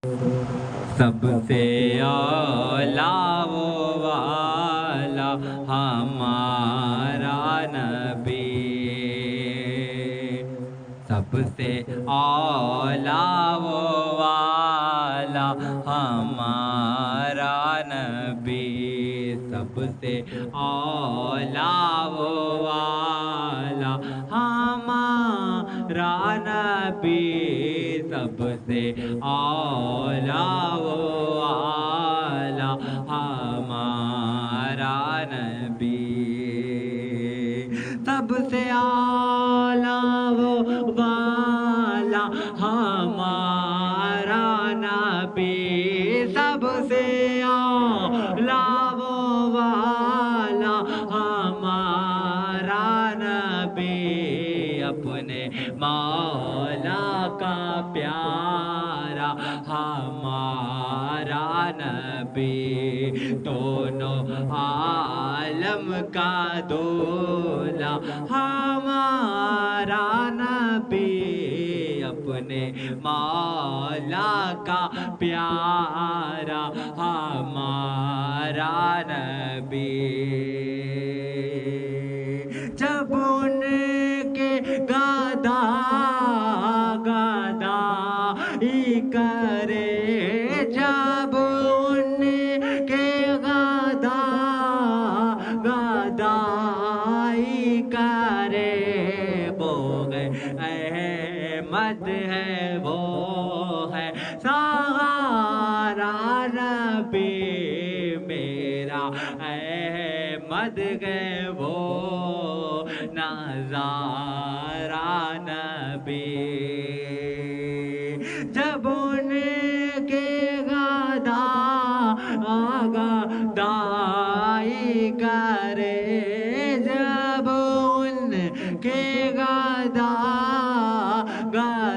سب سے اولا وہ والا ہمارا نبی، سب سے اولا وہ والا ہمارا نبی، سب سے اولا وہ والا ہمارا نبی، سب سے اولا وہ والا ہمارا نبی، سب سے اولا وہ والا ہمارا نبی، سب سے اولا وہ والا ہمارا نبی، اپنے مولا کا پیارا ہمارا نبی، دونوں عالم کا دولا ہمارا نبی، اپنے مولا کا پیارا ہمارا نبی، جب ان کے گدائی کرے، جب ان کے گدائی کرے، وہ احمد ہے وہ ہے سہارا نبی، میرا احمد ہے وہ نظارہ نبی، جب ان کے گدائی کرے، جب ان کے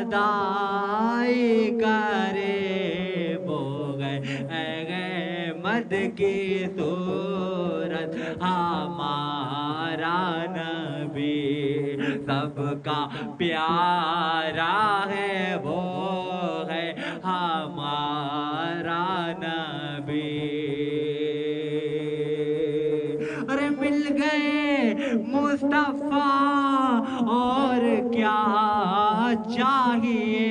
گدائی کرے، وہ احمد کی صورت ہمارا نبی، سب کا پیارا ہے وہ ہے ہمارا نبی، ارے مل گئے مصطفیٰ اور کیا چاہیے،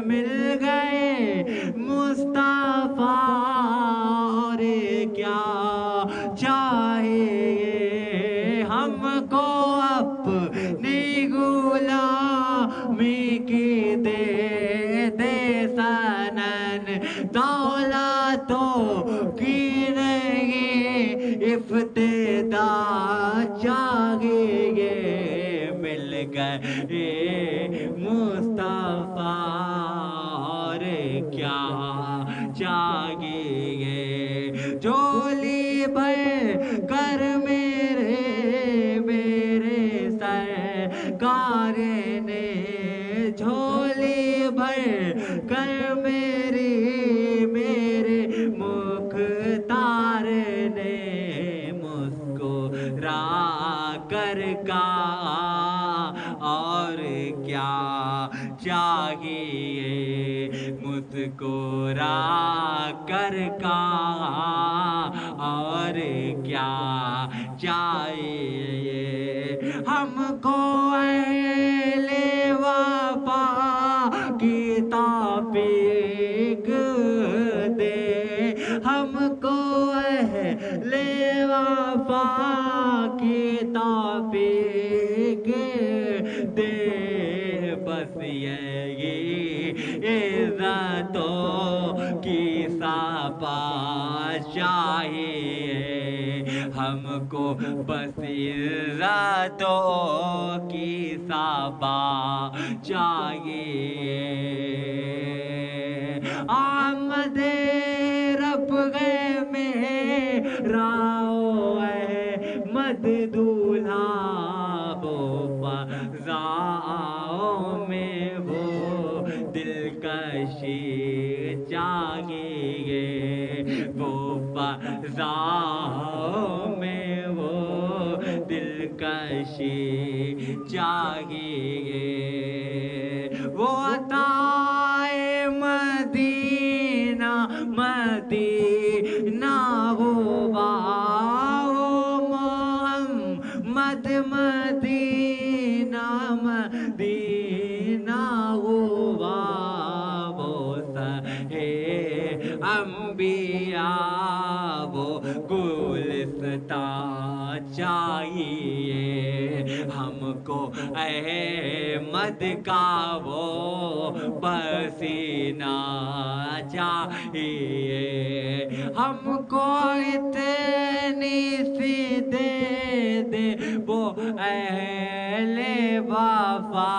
مل گئے مصطفیٰ اور کیا چاہیے، ہم کو اپنی غلامی کی دے دے سنن، دولتوں کی نہیں افتدا چاہیے، مل گئے مصطفیٰ اور کیا چاہیے، جھولی بھر کر میرے سرکار نے، جھولی بھر کر میرے مختار نے، مسکرا کر کہا اور کیا چاہیے، مسکرا کر کہا اور کیا چاہیے، ہم کو اہل وفا کی توفیق دے، ہم کو اہل وفا کی توفیق دے، بس یہی عزتوں کی سپا چاہیے، ہم کو بس عزتوں کی سپا چاہیے، آمد رب ہے میرا احمد دولہا، وہ فضاؤں میں وہ دلکشی چاہیے، وہ فضاؤں میں وہ دلکشی چاہیے، وہ عطائے مدینہ مدینہ ہوا وہ محمد مدینہ مدینہ ہوا وہ سہے انبیاء وہ گلستان چاہیے ہم کو احمد کا وہ پسینہ چاہیے ہم کو اتنی سی دے دے وہ اہل وفا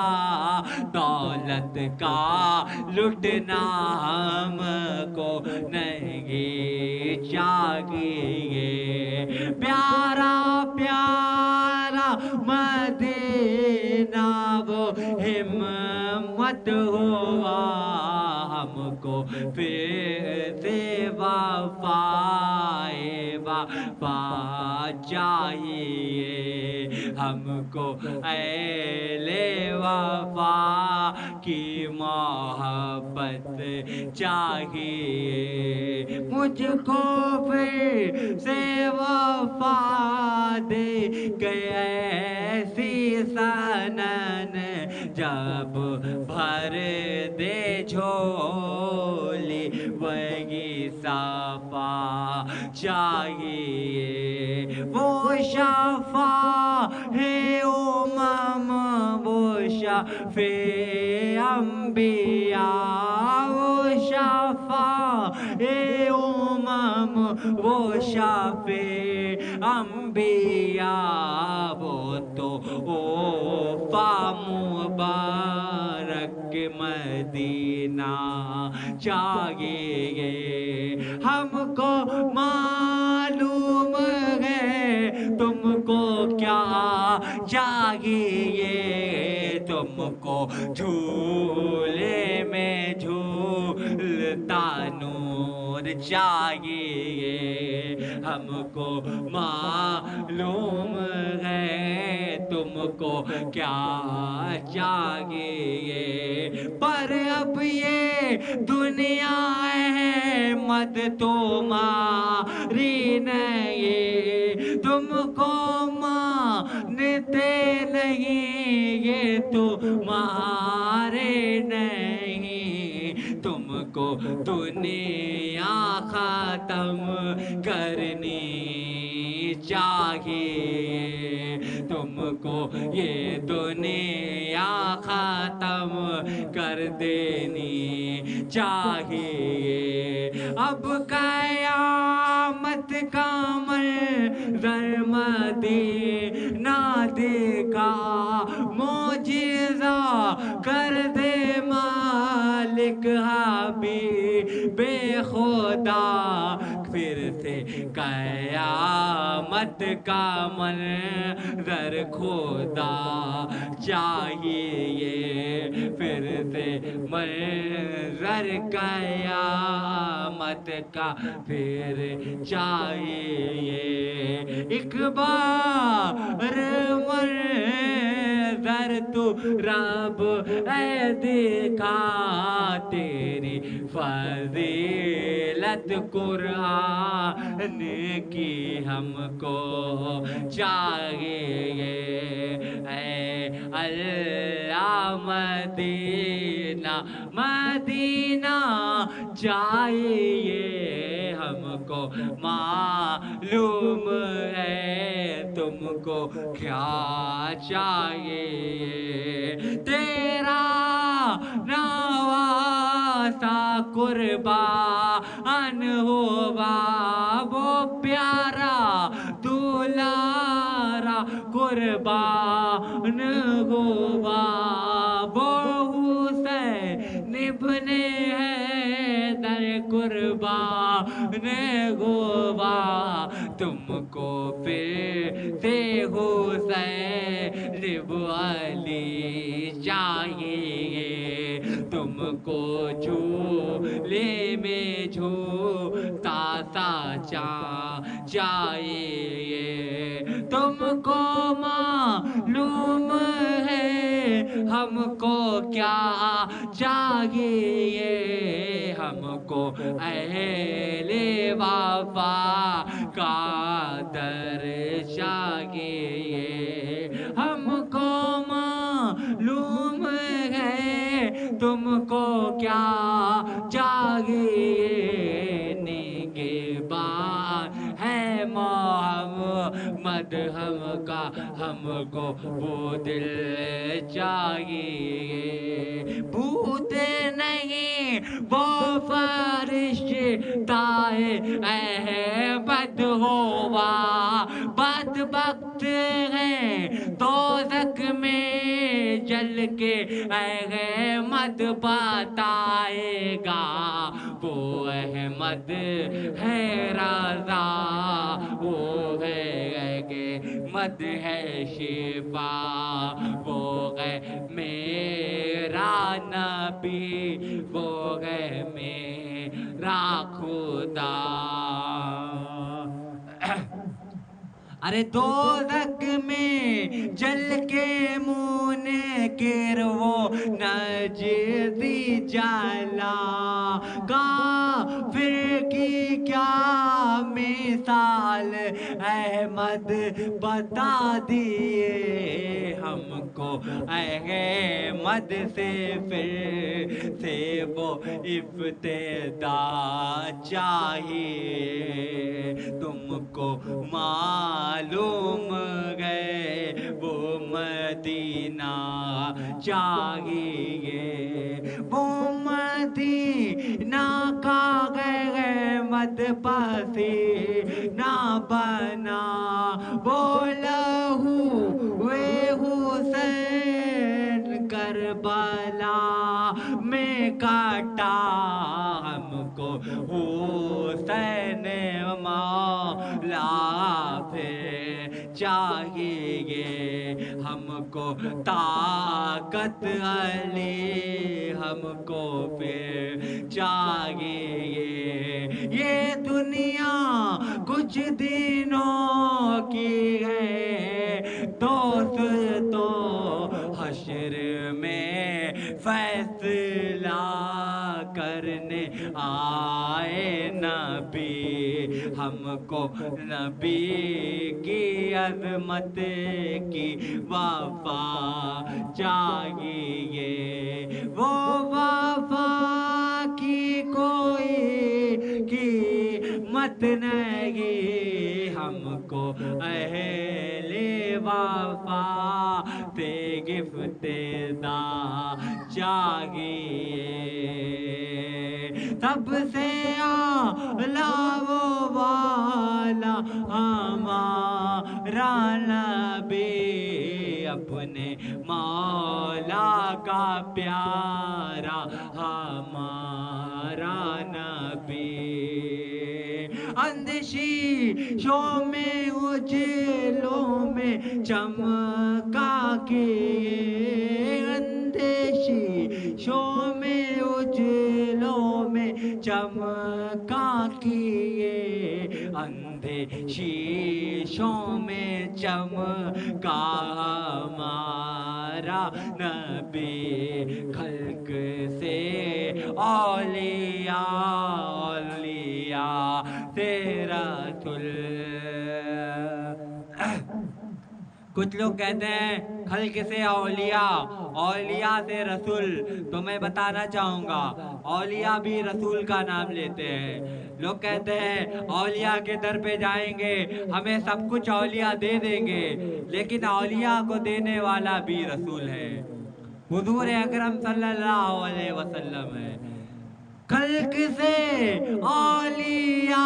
دولت کا لٹنا ہم کو نہیں چاہیے پیارا پیارا مدینہ وہ ہمت ہوا ہم کو پھر سے وفا چاہیے ہم کو اہل وفا کی محبت چاہیے مجھ کو پھر سے وفا دے گئے ایسی سنن جب بھر دے جھولی وہی صفا چاہیے وہ شفا ہے امم وہ شفیع انبیاء وہ شفا ہے امم وہ شفیع انبیاء وہ تو مبارک مدینہ چاہیے ہم کو معلوم ہے تم کو کیا چاہیے تم کو جھولے میں جھولتا نور چاہیے ہم کو معلوم ہے تم کو کیا چاہیے پر اب یہ دنیا احمد تمہاری نہیں تم کو مانتے نہیں یہ تمہارے نہیں تم کو دنیا ختم کرنی چاہیے تم کو یہ دنیا ختم کر دینی چاہیے اب قیامت کا منظر مدینہ دیکھا معجزہ کر دے مالک حبیب خدا پھر سے قیامت کا منظر خدا چاہیے پھر سے منظر قیامت کا پھر چاہیے ایک بار منظر تو رب اے دیکھا تیری فضیلت قرآن کی ہم کو چاہیے اے اللہ مدینہ مدینہ چاہیے ہم کو معلوم ہے تم کو کیا چاہیے تیرا نواسا قربان ہوا وہ پیارا دلارا قربان ہوا وہ حسین ابن حیدر قربان ہوا تم کو پھر سے حسین علی چاہیے تم کو جھولے میں جھولتا سا چاہیے تم کو معلوم ہے ہم کو کیا چاہیے ہم کو اہل وفا کا در چاہیے ہم کو معلوم ہے تم کو کیا چاہیے نگہبان ہے محمد ہم کا ہم کو وہ دل چاہیے بھوتے نہیں وہ فرشتہ احمد ہوا بدبخت ہے دوزخ میں جل کے احمد بتائے گا وہ احمد ہے رضا وہ ہے کہ مد ہے شفا وہ ہے میرا نبی وہ ہے میرا خدا ارے دوزخ میں جل کے منکر وہ نجدی جلا کافر کی کیا مثال احمد بتا دیے ہم کو احمد سے پھر سے وہ ابتدا چاہیے تم کو معلوم ہے وہ مدینہ چاہیے وہ مدینہ کا احمد پسینہ بنا وہ لہو وے حسین کربلا میں کاٹا ہم کو حسین مولا پھر چاہیے ہم کو طاقت علی ہم کو پھر چاہیے یہ دنیا کچھ دنوں کی ہے دوست تو حشر میں فیصلہ کرنے آئے نبی ہم کو نبی کی عظمت کی وفا چاہیے وہ وفا کی کوئی قیمت نہیں ہم کو اہل وفا سے گفتگو چاہیے سب سے اعلیٰ وہ والا ہمارا نبی اپنے مولا کا پیارا ہمارا نبی اندشیشوں میں اجلوں میں چمکا کے اندشیشوں میں اجلوں میں چمکا کیے اندھے شیشوں میں چمکا ہمارا نبی خلق سے اولیاء اولیاء تیرا رسول کچھ لوگ کہتے ہیں خلق سے اولیاء اولیاء سے رسول تو میں بتانا چاہوں گا اولیاء بھی رسول کا نام لیتے ہیں لوگ کہتے ہیں اولیاء کے در پہ جائیں گے ہمیں سب کچھ اولیاء دے دیں گے لیکن اولیاء کو دینے والا بھی رسول ہے حضور اکرم صلی اللہ علیہ وسلم ہے خلق سے اولیاء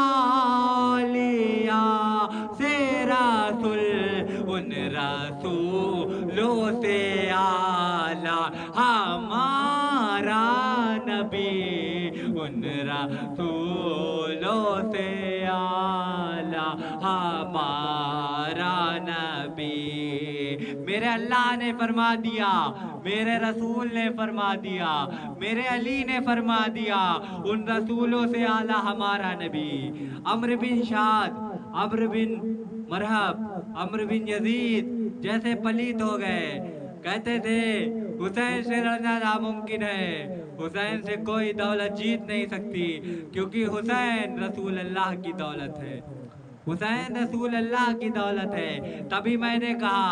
اولیاء سے رسول ان رسولوں سے اعلیٰ ہمارا نبی ان رسولوں سے اعلیٰ ہمارا نبی میرے اللہ نے فرما دیا میرے رسول نے فرما دیا میرے علی نے فرما دیا ان رسولوں سے اعلیٰ ہمارا نبی عمرو بن شاد عمرو بن مرحب عمرو بن یزید جیسے پلیت ہو گئے کہتے تھے حسین سے لڑنا ناممکن ہے حسین سے کوئی دولت جیت نہیں سکتی، کیونکہ حسین رسول اللہ کی دولت ہے، حسین رسول اللہ کی دولت ہے۔ تبھی میں نے کہا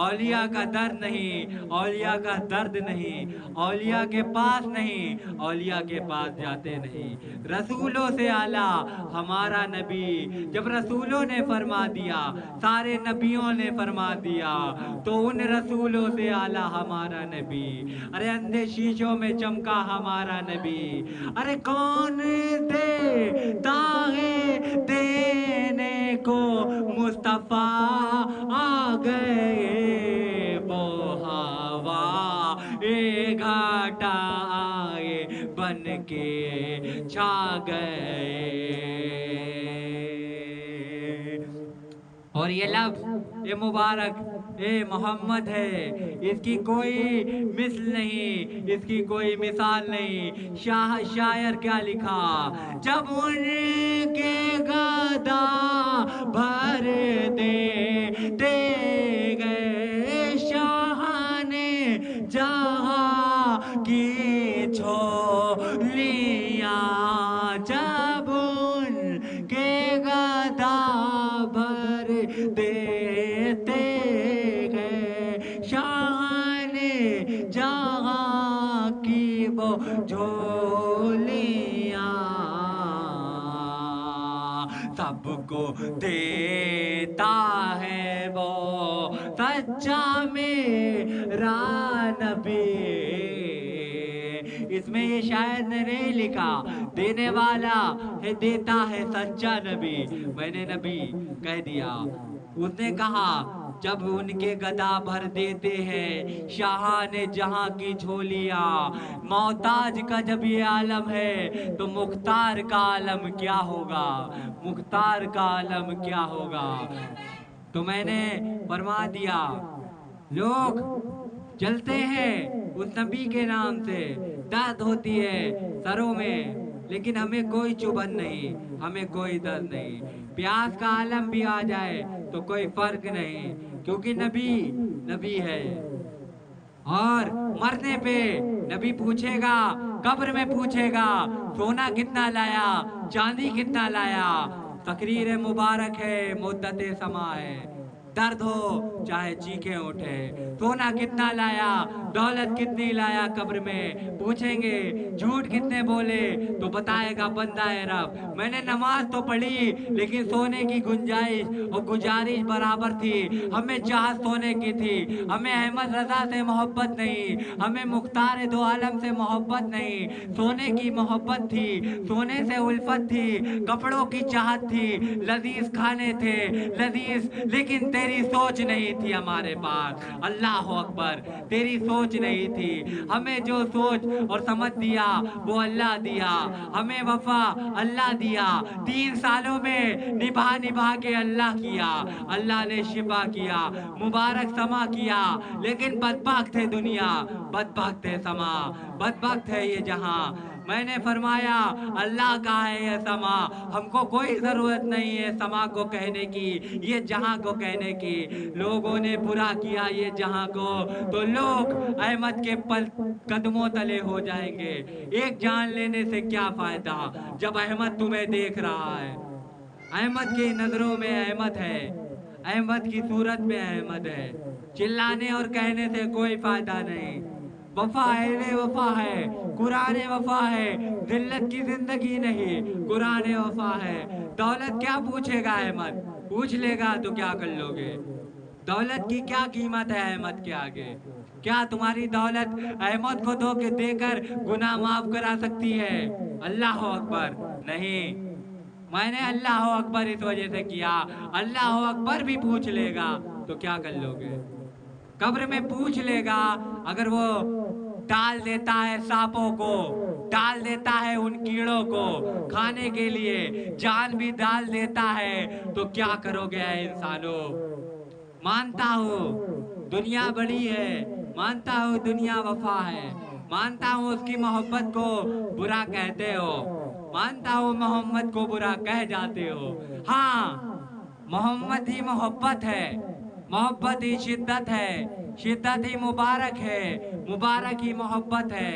اولیاء کا درد نہیں، اولیاء کا درد نہیں، اولیاء کے پاس نہیں، اولیاء کے پاس جاتے نہیں، رسولوں سے اعلیٰ ہمارا نبی۔ جب رسولوں نے فرما دیا، سارے نبیوں نے فرما دیا، تو ان رسولوں سے اعلیٰ ہمارا نبی۔ ارے اندھے شیشوں میں چمکا ہمارا نبی، ارے کون دیتا ہے دینے کو، مصطفیٰ آ گئے وہ ہوا اے گھاٹا آئے بن کے چھا گئے۔ اور یہ لفظ یہ مبارک اے محمد ہے، اس کی کوئی مثل نہیں، اس کی کوئی مثال نہیں۔ شاعر کیا لکھا، جب ان کے گدا بھر دے گئے شاہ نے جہاں کی جھولیاں، جب ان کے گدا بھر دیتے گئے شاہ نے جہاں کی وہ جھولیاں، سب کو دیتا ہے وہ سچا میرا نبی۔ اس میں یہ شاعر نے نہیں لکھا دینے والا ہے، دیتا ہے سچا نبی، میں نے نبی کہہ دیا۔ اس نے کہا جب ان کے گدا بھر دیتے ہیں شاہان جہاں کی جھولیاں، محتاج کا جب یہ عالم ہے تو مختار کا عالم کیا ہوگا، مختار کا عالم کیا ہوگا۔ تو میں نے فرما دیا لوگ جلتے ہیں اس نبی کے نام سے، درد ہوتی ہے سروں میں، لیکن ہمیں کوئی چبھن نہیں، ہمیں کوئی درد نہیں۔ پیاس کا عالم بھی آ جائے تو کوئی فرق نہیں، کیونکہ نبی نبی ہے۔ اور مرنے پہ نبی پوچھے گا، قبر میں پوچھے گا سونا کتنا لایا، چاندی کتنا لایا۔ تقریر مبارک ہے، مدت سما ہے، درد ہو چاہے چیخیں اٹھے، سونا کتنا لایا، دولت کتنی لایا، قبر میں پوچھیں گے۔ جھوٹ کتنے بولے تو بتائے گا بندہ رب، میں نے نماز تو پڑھی لیکن سونے کی گنجائش اور گزارش برابر تھی، ہمیں چاہت سونے کی تھی، ہمیں احمد رضا سے محبت نہیں، ہمیں مختار دو عالم سے محبت نہیں، سونے کی محبت تھی، سونے سے الفت تھی، کپڑوں کی چاہت تھی، لذیذ کھانے تھے لذیذ، لیکن تیری سوچ نہیں تھی ہمارے پاس۔ اللہ اکبر، تیری سوچ نہیں تھی، ہمیں جو سوچ اور سمجھ دیا وہ اللہ دیا، ہمیں وفا اللہ دیا، 3 سالوں میں نبھا کے اللہ کیا، اللہ نے شفا کیا، مبارک سما کیا، لیکن بدبخت ہے دنیا، بدبخت ہے سما، بدبخت ہے یہ جہاں۔ میں نے فرمایا اللہ کا ہے یہ سما، ہم کو کوئی ضرورت نہیں ہے سما کو کہنے کی، یہ جہاں کو کہنے کی۔ لوگوں نے برا کیا یہ جہاں کو تو لوگ احمد کے قدموں تلے ہو جائیں گے۔ ایک جان لینے سے کیا فائدہ جب احمد تمہیں دیکھ رہا ہے۔ احمد کی نظروں میں احمد ہے، احمد کی صورت میں احمد ہے، چلانے اور کہنے سے کوئی فائدہ نہیں۔ وفا اہل وفا ہے، قرآن وفا ہے، ذلت کی زندگی نہیں، قرآن وفا ہے۔ دولت کیا پوچھے گا احمد، پوچھ لے گا تو کیا کر لو گے؟ دولت کی کیا قیمت ہے احمد کے آگے؟ کیا تمہاری دولت احمد کو دھو کے دے کر گناہ معاف کرا سکتی ہے؟ اللہ اکبر نہیں۔ میں نے اللہ اکبر اس وجہ سے کیا، اللہ اکبر بھی پوچھ لے گا تو کیا کر لو گے؟ قبر میں پوچھ لے گا، اگر وہ ڈال دیتا ہے سانپوں کو، ڈال دیتا ہے ان کیڑوں کو کھانے کے لیے، جان بھی ڈال دیتا ہے تو کیا کرو گے اے انسانوں؟ مانتا ہوں دنیا بڑی ہے، مانتا ہوں دنیا وفا ہے، مانتا ہوں اس کی محبت کو برا کہتے ہو، مانتا ہوں محمد کو برا کہہ جاتے ہو، ہاں محمد ہی محبت ہے، محبت ہی شدت ہے، شدت ہی مبارک ہے، مبارک ہی محبت ہے۔